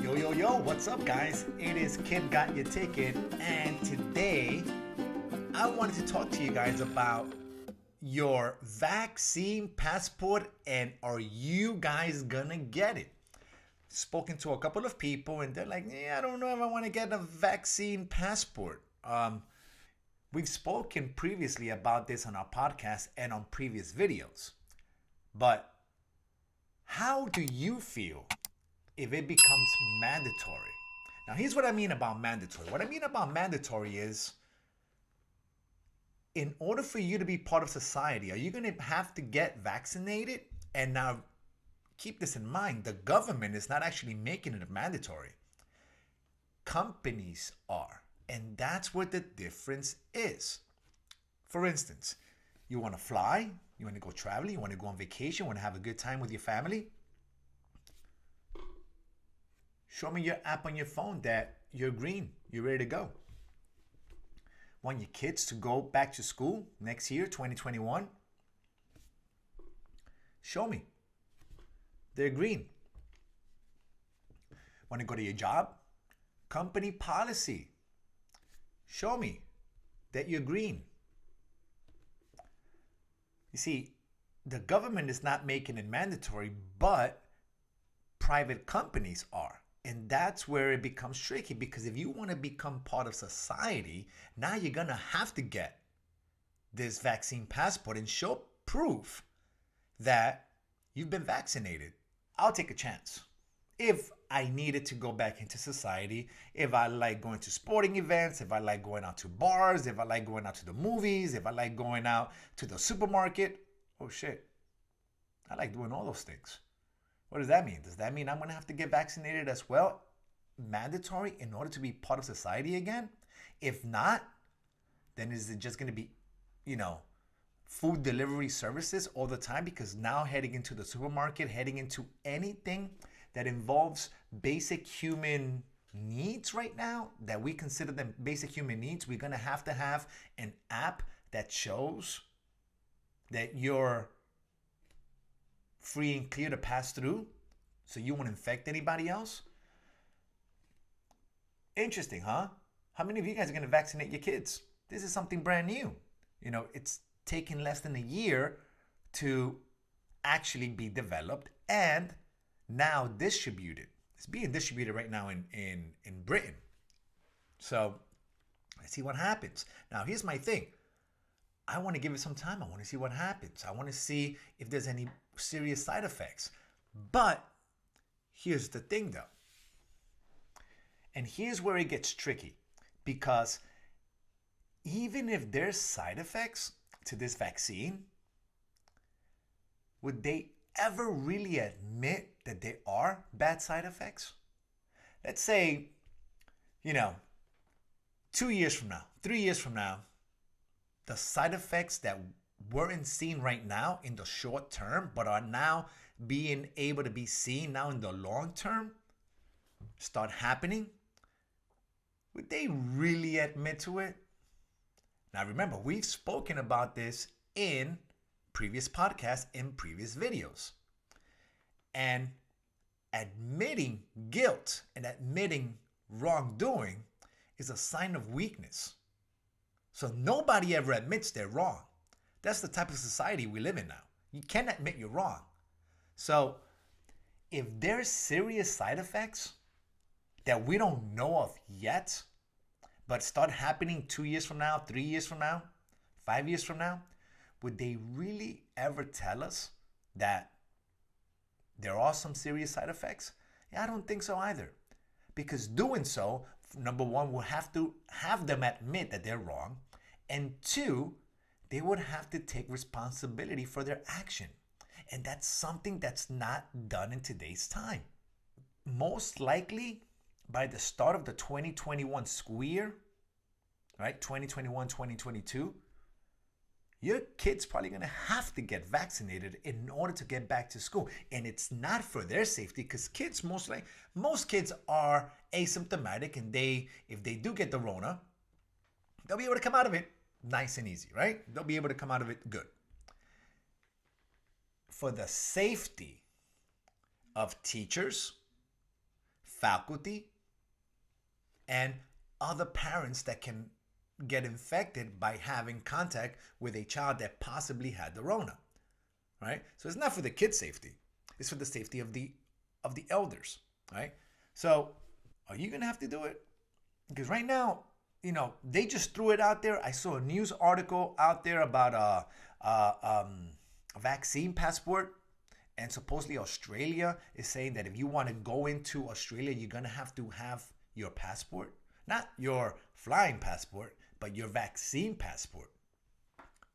Yo, what's up, guys? It is Kid Got Your Ticket, and today I wanted to talk to you guys about your vaccine passport and are you guys gonna get it? Spoken to a couple of people, and they're like, I don't know if I want to get a vaccine passport. We've spoken previously about this on our podcast and on previous videos, but how do you feel if it becomes mandatory? Now, here's what I mean about mandatory. What I mean about mandatory is, in order for you to be part of society, are you going to have to get vaccinated? And now, keep this in mind, the government is not actually making it mandatory. Companies are. And that's where the difference is. For instance, you want to fly, you want to go traveling, you want to go on vacation, you want to have a good time with your family. Show me your app on your phone that you're green, you're ready to go. Want your kids to go back to school next year, 2021? Show me. They're green. Want to go to your job? Company policy. Show me that you're green. You see, the government is not making it mandatory, but private companies are. And that's where it becomes tricky, because if you want to become part of society, now you're going to have to get this vaccine passport and show proof that you've been vaccinated. I'll take a chance. If I needed to go back into society, if I like going to sporting events, if I like going out to bars, if I like going out to the movies, if I like going out to the supermarket, oh shit, I like doing all those things. What does that mean? Does that mean I'm going to have to get vaccinated as well? Mandatory in order to be part of society again? If not, then is it just going to be, food delivery services all the time? Because now heading into the supermarket, heading into anything that involves basic human needs right now, that we consider them basic human needs, we're going to have an app that shows that you're free and clear to pass through, so you won't infect anybody else. Interesting, huh? How many of you guys are going to vaccinate your kids? This is something brand new. It's taken less than a year to actually be developed and now distributed. It's being distributed right now in Britain. So let's see what happens. Now, here's my thing. I want to give it some time. I want to see what happens. I want to see if there's any serious side effects. But here's the thing, though. And here's where it gets tricky. Because even if there's side effects to this vaccine, would they ever really admit that there are bad side effects? Let's say, 2 years from now, 3 years from now, the side effects that weren't seen right now in the short term, but are now being able to be seen now in the long term, start happening, would they really admit to it? Now remember, we've spoken about this in previous podcasts, in previous videos. And admitting guilt and admitting wrongdoing is a sign of weakness. So nobody ever admits they're wrong. That's the type of society we live in now. You can't admit you're wrong. So if there's serious side effects that we don't know of yet, but start happening 2 years from now, 3 years from now, 5 years from now, would they really ever tell us that there are some serious side effects? Yeah, I don't think so either. Because doing so, number one, we'll have to have them admit that they're wrong. And two, they would have to take responsibility for their action. And that's something that's not done in today's time. Most likely, by the start of the 2021 school year, right, 2021, 2022, your kid's probably going to have to get vaccinated in order to get back to school. And it's not for their safety, because kids, most kids are asymptomatic, and if they do get the Rona, they'll be able to come out of it nice and easy, right? They'll be able to come out of it good. For the safety of teachers, faculty, and other parents that can get infected by having contact with a child that possibly had the Rona, right? So it's not for the kid's safety. It's for the safety of the elders, right? So are you gonna have to do it? Because right now, they just threw it out there. I saw a news article out there about a vaccine passport, and supposedly Australia is saying that if you want to go into Australia, you're gonna have to have your passport, not your flying passport, but your vaccine passport.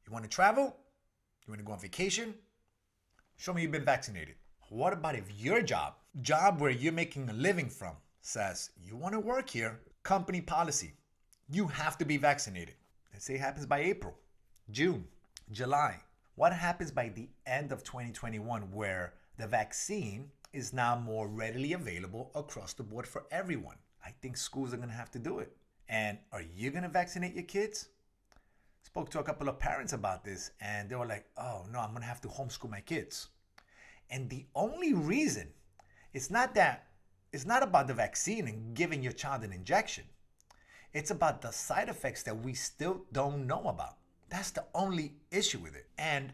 You want to travel? You want to go on vacation? Show me you've been vaccinated. What about if your job where you're making a living from, says you want to work here, company policy, you have to be vaccinated. Let's say it happens by April, June, July. What happens by the end of 2021 where the vaccine is now more readily available across the board for everyone? I think schools are going to have to do it. And are you going to vaccinate your kids? Spoke to a couple of parents about this, and they were like, oh no, I'm going to have to homeschool my kids. And the only reason, it's not about the vaccine and giving your child an injection. It's about the side effects that we still don't know about. That's the only issue with it. And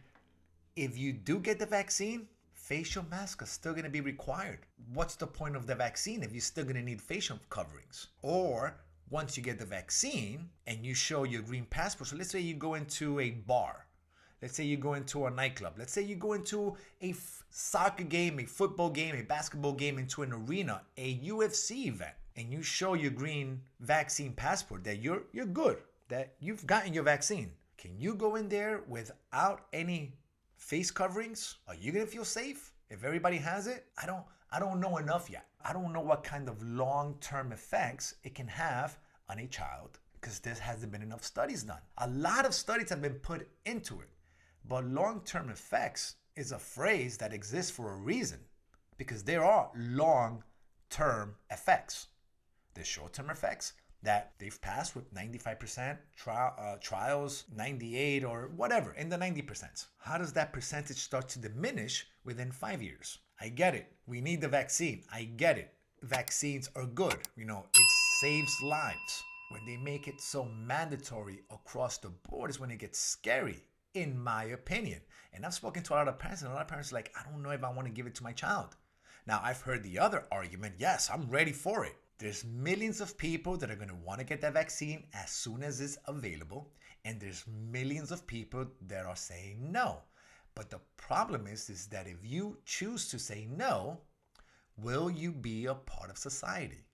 if you do get the vaccine, facial masks are still going to be required. What's the point of the vaccine if you're still going to need facial coverings? Or once you get the vaccine and you show your green passport, so let's say you go into a bar, let's say you go into a nightclub, let's say you go into a soccer game, a football game, a basketball game, into an arena, a UFC event, and you show your green vaccine passport that you're good, that you've gotten your vaccine. Can you go in there without any face coverings? Are you gonna feel safe if everybody has it? I don't know enough yet. I don't know what kind of long-term effects it can have on a child because there hasn't been enough studies done. A lot of studies have been put into it, but long-term effects is a phrase that exists for a reason because there are long-term effects. There's short-term effects that they've passed with 95% trials, 98 or whatever, in the 90%. How does that percentage start to diminish within 5 years? I get it. We need the vaccine. I get it. Vaccines are good. It saves lives. When they make it so mandatory across the board is when it gets scary, in my opinion. And I've spoken to a lot of parents, and a lot of parents are like, I don't know if I want to give it to my child. Now, I've heard the other argument. Yes, I'm ready for it. There's millions of people that are going to want to get that vaccine as soon as it's available. And there's millions of people that are saying no. But the problem is that if you choose to say no, will you be a part of society?